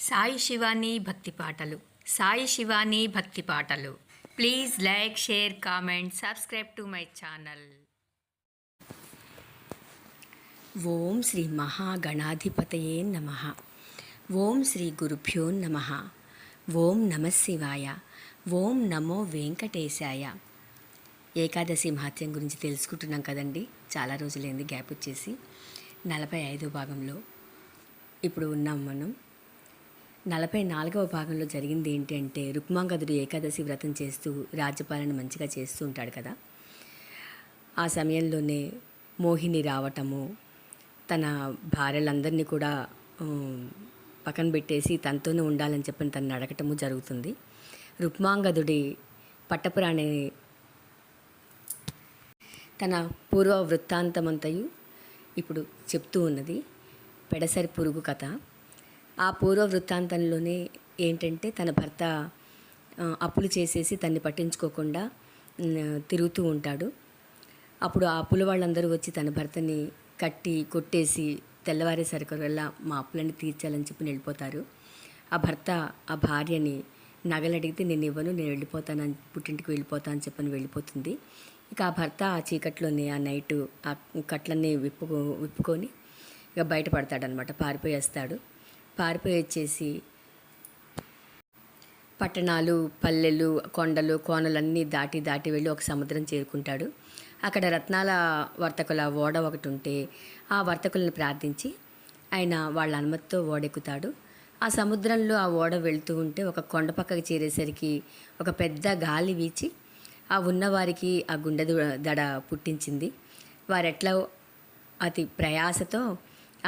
సాయి శివాని భక్తి పాటలు. సాయి శివాని భక్తి పాటలు. Please like, share, comment, subscribe to my channel. Om Shri మహాగణాధిపతయే నమః. ఓం శ్రీ గురుభ్యో నమః. ఓం నమః శివాయ. ఓం నమో వెంకటేశాయ. ఏకాదశి మహత్యం గురించి తెలుసుకుంటున్నాం కదండి. చాలా రోజులైంది గ్యాప్ వచ్చేసి. 45వ భాగంలో ఇప్పుడు ఉన్నాం మనం. 44వ భాగంలో జరిగింది ఏంటి అంటే, రుక్మాంగదుడు ఏకాదశి వ్రతం చేస్తూ రాజ్యపాలన మంచిగా చేస్తూ ఉంటాడు కదా. ఆ సమయంలోనే మోహిని రావటము, తన భార్యలందరినీ కూడా పక్కన పెట్టేసి తనతోనే ఉండాలని చెప్పని తను అడగటము జరుగుతుంది. రుక్మాంగదుడి పట్టపురాణి తన పూర్వ వృత్తాంతమంతయు ఇప్పుడు చెప్తూ ఉన్నది. పెడసరి పురుగు కథ. ఆ పూర్వ వృత్తాంతంలోనే ఏంటంటే, తన భర్త అప్పులు చేసేసి తన్ని పట్టించుకోకుండా తిరుగుతూ ఉంటాడు. అప్పుడు ఆ అప్పుల వాళ్ళందరూ వచ్చి తన భర్తని కట్టి కొట్టేసి తెల్లవారేసరికల్లా మా అప్పులన్నీ తీర్చాలని చెప్పి వెళ్ళిపోతారు. ఆ భర్త ఆ భార్యని నగలు అడిగితే నేను ఇవ్వను, నేను వెళ్ళిపోతాను, పుట్టింటికి వెళ్ళిపోతాను అని చెప్పని వెళ్ళిపోతుంది. ఇక ఆ భర్త ఆ చీకట్లోనే ఆ నైటు ఆ కట్లన్నీ విప్పుకొని ఇక బయటపడతాడనమాట. పారిపోయేస్తాడు. పారిపోయి వచ్చేసి పట్టణాలు, పల్లెలు, కొండలు, కోనలన్నీ దాటి వెళ్ళి ఒక సముద్రం చేరుకుంటాడు. అక్కడ రత్నాల వర్తకుల ఓడ ఒకటి ఉంటే ఆ వర్తకులను ప్రార్థించి ఆయన వాళ్ళ అనుమతితో ఓడెక్కుతాడు. ఆ సముద్రంలో ఆ ఓడ వెళ్తూ ఉంటే ఒక కొండ పక్కకి చేరేసరికి ఒక పెద్ద గాలి వీచి ఆ ఉన్నవారికి ఆ గుండె దడ పుట్టించింది. వారెట్లా అతి ప్రయాసతో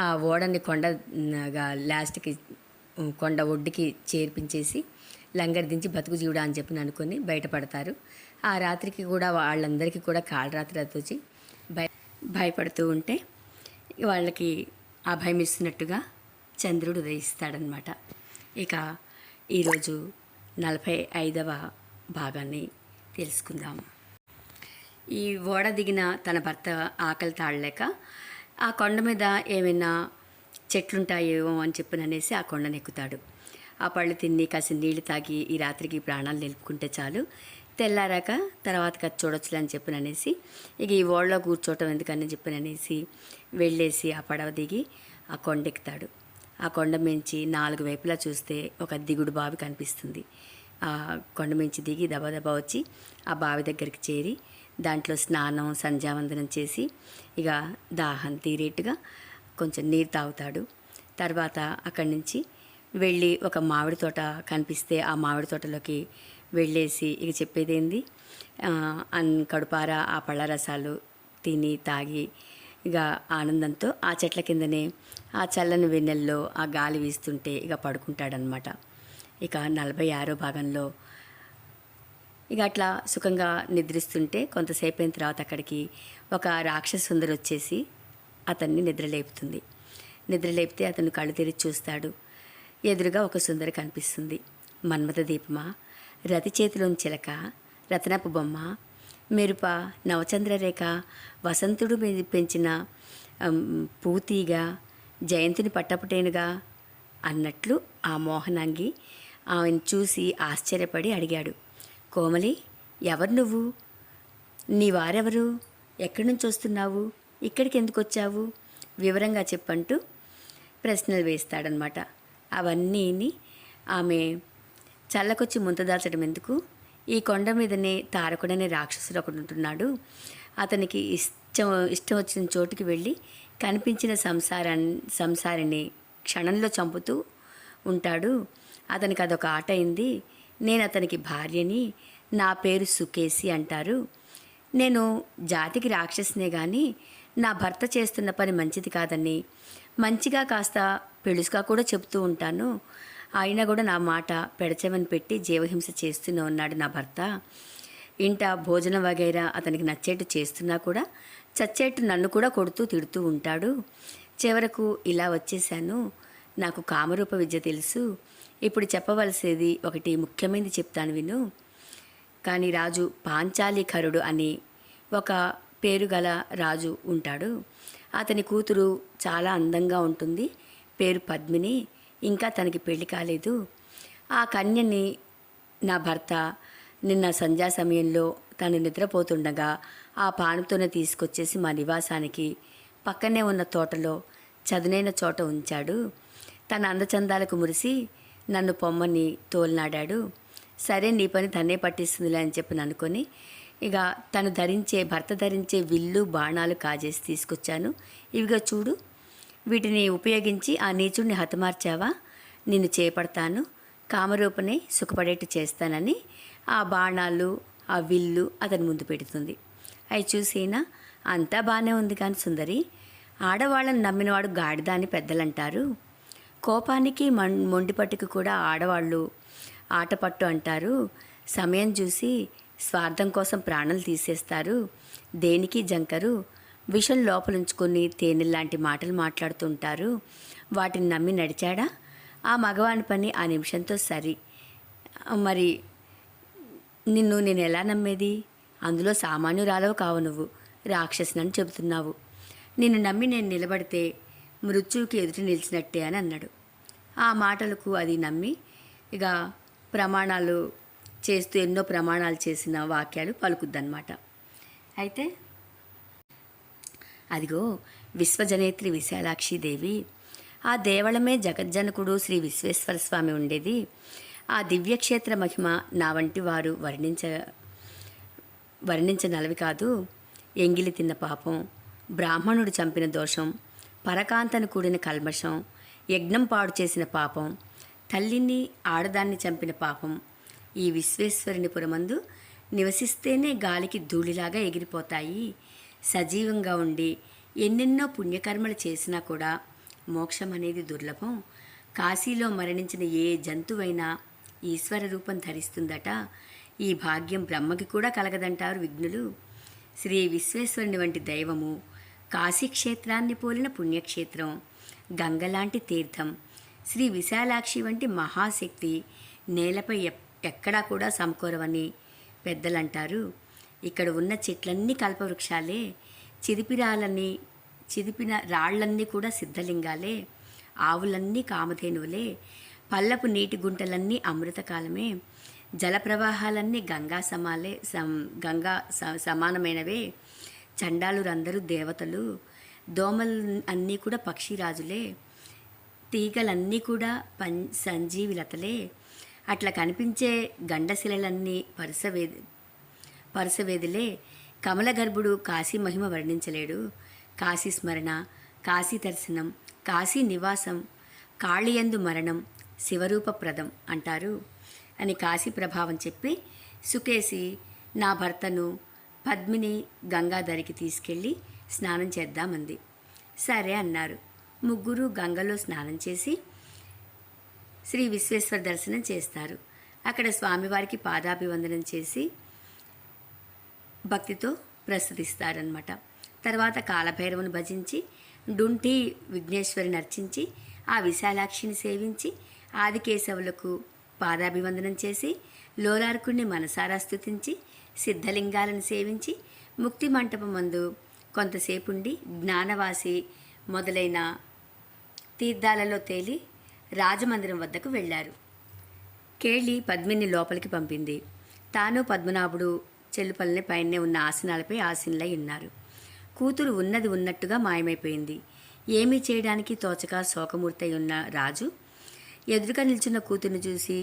ఆ ఓడని లాస్ట్కి కొండ ఒడ్డుకి చేర్పించేసి లంగర్ దించి బతుకు జీవుడా అని చెప్పి అనుకొని బయటపడతారు. ఆ రాత్రికి కూడా వాళ్ళందరికీ కూడా కాళరాత్రి వచ్చి భయపడుతూ ఉంటే వాళ్ళకి ఆ భయం ఇస్తున్నట్టుగా చంద్రుడు ఉదయిస్తాడనమాట. ఇక ఈరోజు 45వ భాగాన్ని తెలుసుకుందాం. ఈ ఓడ దిగిన తన భర్త ఆకలి తాళలేక ఆ కొండ మీద ఏమైనా చెట్లుంటాయేమో అని చెప్పిననేసి ఆ కొండను ఎక్కుతాడు. ఆ పళ్ళు తిని కాసిన నీళ్లు తాగి ఈ రాత్రికి ప్రాణాలు నిలుపుకుంటే చాలు, తెల్లారాక తర్వాత చూడొచ్చులే అని చెప్పిననేసి ఇక ఈ ఓడలో కూర్చోవటం ఎందుకని చెప్పిననేసి వెళ్ళేసి ఆ పడవ దిగి ఆ కొండ ఎక్కుతాడు. ఆ కొండ మించి 4 వైపులా చూస్తే ఒక దిగుడు బావి కనిపిస్తుంది. ఆ కొండ మించి దిగి దబదబా వచ్చి ఆ బావి దగ్గరికి చేరి దాంట్లో స్నానం, సంధ్యావందనం చేసి ఇక దాహం తీరేట్టుగా కొంచెం నీరు తాగుతాడు. తర్వాత అక్కడి నుంచి వెళ్ళి ఒక మామిడి తోట కనిపిస్తే ఆ మామిడి తోటలోకి వెళ్ళేసి ఇక చెప్పేదేంది, కడుపారా ఆ పళ్ళ రసాలు తిని తాగి ఇక ఆనందంతో ఆ చెట్ల కిందనే ఆ చల్లని వెన్నెల్లో ఆ గాలి వీస్తుంటే ఇక పడుకుంటాడనమాట. ఇక 46వ భాగంలో ఇక అట్లా సుఖంగా నిద్రిస్తుంటే కొంతసేపు అయిన తర్వాత అక్కడికి ఒక రాక్షస సుందరి వచ్చేసి అతన్ని నిద్రలేపుతుంది. నిద్రలేపితే అతను కళ్ళు తెరిచి చూస్తాడు. ఎదురుగా ఒక సుందరి కనిపిస్తుంది. మన్మథ దీపమా, రతి చేతిలోని చిలక, రతనపు బొమ్మ, మెరుప, నవచంద్రరేఖ, వసంతుడు పెంచిన పూతీగా, జయంతిని పట్టపుటేనుగా అన్నట్లు ఆ మోహనాంగి ఆమెను చూసి ఆశ్చర్యపడి అడిగాడు, కోమలి, ఎవరు నువ్వు? నీ వారెవరు? ఎక్కడి నుంచి వస్తున్నావు? ఇక్కడికి ఎందుకు వచ్చావు? వివరంగా చెప్పంటూ ప్రశ్నలు వేస్తాడనమాట. అవన్నీ ఆమె చల్లకొచ్చి ముంతదాల్చడం ఎందుకు? ఈ కొండ మీదనే తారకుడనే రాక్షసుడు ఒకడు ఉంటున్నాడు. అతనికి ఇష్టం వచ్చిన చోటుకి వెళ్ళి కనిపించిన సంసారిని క్షణంలో చంపుతూ ఉంటాడు. అతనికి అదొక ఆట అయింది. నేను అతనికి భార్యని, నా పేరు సుకేసి అంటారు. నేను జాతికి రాక్షసునే కానీ నా భర్త చేస్తున్న పని మంచిది కాదని మంచిగా కాస్త పెళుసుగా కూడా చెప్తూ ఉంటాను. అయినా కూడా నా మాట పెడచెవని పెట్టి జీవహింస చేస్తూనే ఉన్నాడు నా భర్త. ఇంట భోజనం వగైరా అతనికి నచ్చేట్టు చేస్తున్నా కూడా చచ్చేట్టు నన్ను కూడా కొడుతూ తిడుతూ ఉంటాడు. చివరకు ఇలా వచ్చేసాను. నాకు కామరూప విద్య తెలుసు. ఇప్పుడు ఒకటి ముఖ్యమైనది చెప్తాను విను. కానీ రాజు పాంచాలీకరుడు అని ఒక పేరు గల రాజు ఉంటాడు. అతని కూతురు చాలా అందంగా ఉంటుంది. పేరు పద్మిని. ఇంకా తనకి పెళ్లి కాలేదు. ఆ కన్యని నా భర్త నిన్న సంధ్యా సమయంలో తను నిద్రపోతుండగా ఆ పానుతోనే తీసుకొచ్చేసి మా నివాసానికి పక్కనే ఉన్న తోటలో చదునైన చోట ఉంచాడు. తన అందచందాలకు మురిసి నన్ను పొమ్మని తోలునాడాడు. సరే, నీ పని తనే పట్టిస్తుందిలే అని చెప్పి అనుకొని ఇక భర్త ధరించే విల్లు బాణాలు కాజేసి తీసుకొచ్చాను. ఇవిగా చూడు, వీటిని ఉపయోగించి ఆ నీచుడిని హతమార్చావా, నిన్ను చేపడతాను, కామరూపనే సుఖపడేట్టు చేస్తానని ఆ బాణాలు ఆ విల్లు అతని ముందు పెడుతుంది. అవి చూసినా అంతా బాగానే ఉంది కానీ సుందరి, ఆడవాళ్ళని నమ్మినవాడు గాడిద అని పెద్దలంటారు. కోపానికి మొండిపట్టుకు కూడా ఆడవాళ్ళు ఆటపట్టు అంటారు. సమయం చూసి స్వార్థం కోసం ప్రాణాలు తీసేస్తారు. దేనికి జంకరు, విషం లోపలుంచుకొని తేనెల్లాంటి మాటలు మాట్లాడుతుంటారు. వాటిని నమ్మి నడిచాడా ఆ మగవాని పని ఆ నిమిషంతో సరి. మరి నేను ఎలా నమ్మేది? అందులో సామాన్యురాలవు కావు, నువ్వు రాక్షసునని చెబుతున్నావు. నిన్ను నమ్మి నేను నిలబడితే మృత్యువుకి ఎదుటి నిలిచినట్టే అని అన్నాడు. ఆ మాటలకు అది నమ్మి ఇక ప్రమాణాలు చేస్తూ ఎన్నో ప్రమాణాలు చేసిన వాక్యాలు పలుకుద్దన్నమాట. అయితే అదిగో విశ్వజనేత్రి విశాలాక్షిదేవి, ఆ దేవళమే జగజ్జనకుడు శ్రీ విశ్వేశ్వర స్వామి ఉండేది. ఆ దివ్యక్షేత్ర మహిమ నా వంటి వారు వర్ణించనలవి కాదు. ఎంగిలి తిన్న పాపం, బ్రాహ్మణుడు చంపిన దోషం, పరకాంతను కూడిన కల్మషం, యజ్ఞం పాడు చేసిన పాపం, తల్లిని ఆడదాన్ని చంపిన పాపం, ఈ విశ్వేశ్వరుని పురమందు నివసిస్తేనే గాలికి ధూళిలాగా ఎగిరిపోతాయి. సజీవంగా ఉండి ఎన్నెన్నో పుణ్యకర్మలు చేసినా కూడా మోక్షం అనేది దుర్లభం. కాశీలో మరణించిన ఏ జంతువైనా ఈశ్వర రూపం ధరిస్తుందట. ఈ భాగ్యం బ్రహ్మకి కూడా కలగదంటారు విఘ్నులు. శ్రీ విశ్వేశ్వరుని వంటి దైవము, కాశీక్షేత్రాన్ని పోలిన పుణ్యక్షేత్రం, గంగలాంటి తీర్థం, శ్రీ విశాలాక్షి వంటి మహాశక్తి నేలపై ఎక్కడా కూడా సమకూరవని పెద్దలంటారు. ఇక్కడ ఉన్న చెట్లన్నీ కల్పవృక్షాలే, చిదిపిన రాళ్లన్నీ కూడా సిద్ధలింగాలే, ఆవులన్నీ కామధేనువులే, పల్లపు నీటి గుంటలన్నీ అమృతకాలమే, జలప్రవాహాలన్నీ గంగా సమానమైనవే, చండాలురందరూ దేవతలు, దోమలు అన్నీ కూడా పక్షిరాజులే, తీగలన్నీ కూడా సంజీవిలతలే. అట్లా కనిపించే గండశిలలన్నీ పరుసవేదిలే. కమలగర్భుడు కాశీ మహిమ వర్ణించలేడు. కాశీ స్మరణ, కాశీ దర్శనం, కాశీ నివాసం, కాళియందు మరణం శివరూపప్రదం అంటారు అని కాశీ ప్రభావం చెప్పి సుకేసి నా భర్తను పద్మిని గంగాధరికి తీసుకెళ్ళి స్నానం చేద్దామంది. సరే అన్నారు. ముగ్గురు గంగలో స్నానం చేసి శ్రీ విశ్వేశ్వర దర్శనం చేస్తారు. అక్కడ స్వామివారికి పాదాభివందనం చేసి భక్తితో ప్రస్తుతిస్తారనమాట. తర్వాత కాలభైరవుని భజించి డుంటి విఘ్నేశ్వరిని అర్చించి ఆ విశాలాక్షిని సేవించి ఆదికేశవులకు పాదాభివందనం చేసి లోలార్కుడిని మనసారా స్తుతించి సిద్ధలింగాలను సేవించి ముక్తి మంటపం మందు కొంతసేపుండి జ్ఞానవాసి మొదలైన తీర్థాలలో తేలి రాజమందిరం వద్దకు వెళ్ళారు. కేళి పద్మిని లోపలికి పంపింది. తాను పద్మనాభుడు చెల్లుపల్లిని పైనే ఉన్న ఆసనాలపై ఆసీనులై ఉన్నారు. కూతురు ఉన్నది ఉన్నట్టుగా మాయమైపోయింది. ఏమీ చేయడానికి తోచక శోకమూర్తై ఉన్న రాజు ఎదురుగా నిల్చున్న కూతురుని చూసి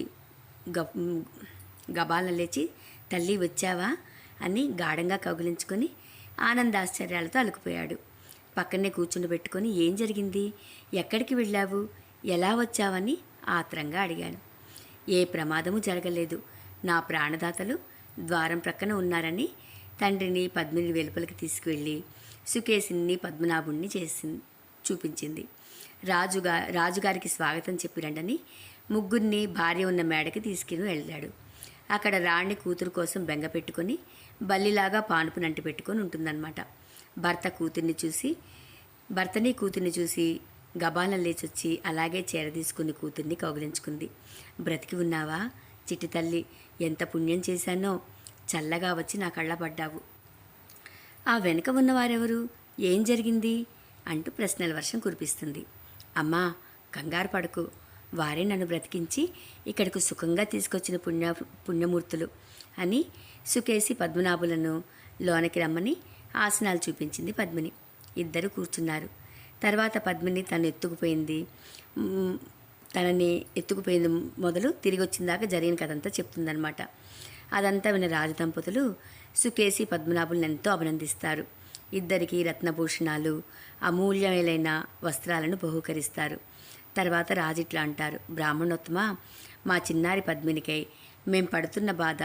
గబాలను లేచి, తల్లి వచ్చావా అని గాఢంగా కౌగిలించుకొని ఆనందాశ్చర్యాలతో అలుకుపోయాడు. పక్కనే కూర్చుండబెట్టుకొని ఏం జరిగింది, ఎక్కడికి వెళ్ళావు, ఎలా వచ్చావని ఆత్రంగా అడిగాను. ఏ ప్రమాదము జరగలేదు, నా ప్రాణదాతలు ద్వారం ప్రక్కన ఉన్నారని తండ్రిని పద్మిని వెలుపలికి తీసుకువెళ్ళి సుకేసిని పద్మనాభుణ్ణి చూపించింది. రాజుగారికి స్వాగతం చెప్పి రండని ముగ్గురిని భార్య ఉన్న మేడకి తీసుకుని వెళ్ళాడు. అక్కడ రాణి కూతురు కోసం బెంగ పెట్టుకొని బల్లిలాగా పానుపు నంటి పెట్టుకొని ఉంటుందన్నమాట. భర్తని కూతుర్ని చూసి గబాలం లేచొచ్చి అలాగే చేరదీసుకుని కూతుర్ని కౌగిలించుకుంది. బ్రతికి ఉన్నావా చిట్టి తల్లి, ఎంత పుణ్యం చేశానో, చల్లగా వచ్చి నా కళ్ళ పడ్డావు. ఆ వెనుక ఉన్నవారెవరు, ఏం జరిగింది అంటూ ప్రశ్నల వర్షం కురిపిస్తుంది. అమ్మా కంగారు పడకు, వారే నన్ను బ్రతికించి ఇక్కడకు సుఖంగా తీసుకొచ్చిన పుణ్యమూర్తులు అని సుకేసి పద్మనాభులను లోనకి రమ్మని ఆసనాలు చూపించింది పద్మిని. ఇద్దరు కూర్చున్నారు. తర్వాత పద్మిని తనని ఎత్తుకుపోయింది మొదలు తిరిగి వచ్చిన దాకా జరిగిన కథంతా చెప్తుందనమాట. అదంతా విన్న రాజదంపతులు సుకేసి పద్మనాభులను ఎంతో అభినందిస్తారు. ఇద్దరికి రత్నభూషణాలు, అమూల్యమైన వస్త్రాలను బహూకరిస్తారు. తర్వాత రాజిట్లా అంటారు, బ్రాహ్మణోత్తమ, మా చిన్నారి పద్మినికై మేం పడుతున్న బాధ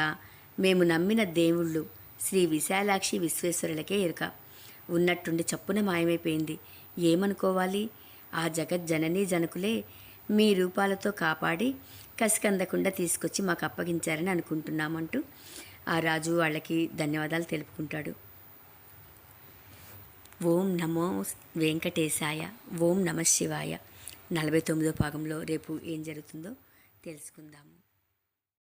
మేము నమ్మిన దేవుళ్ళు శ్రీ విశాలాక్షి విశ్వేశ్వరులకే ఎరుక. ఉన్నట్టుండి చప్పున మాయమైపోయింది. ఏమనుకోవాలి? ఆ జగజ్జననీ జనకులే మీ రూపాలతో కాపాడి కసికందకుండా తీసుకొచ్చి మాకు అప్పగించారని అనుకుంటున్నామంటూ ఆ రాజు వాళ్ళకి ధన్యవాదాలు తెలుపుకుంటాడు. ఓం నమో వెంకటేశాయ, ఓం నమ శివాయ. 49వ భాగంలో రేపు ఏం జరుగుతుందో తెలుసుకుందాము.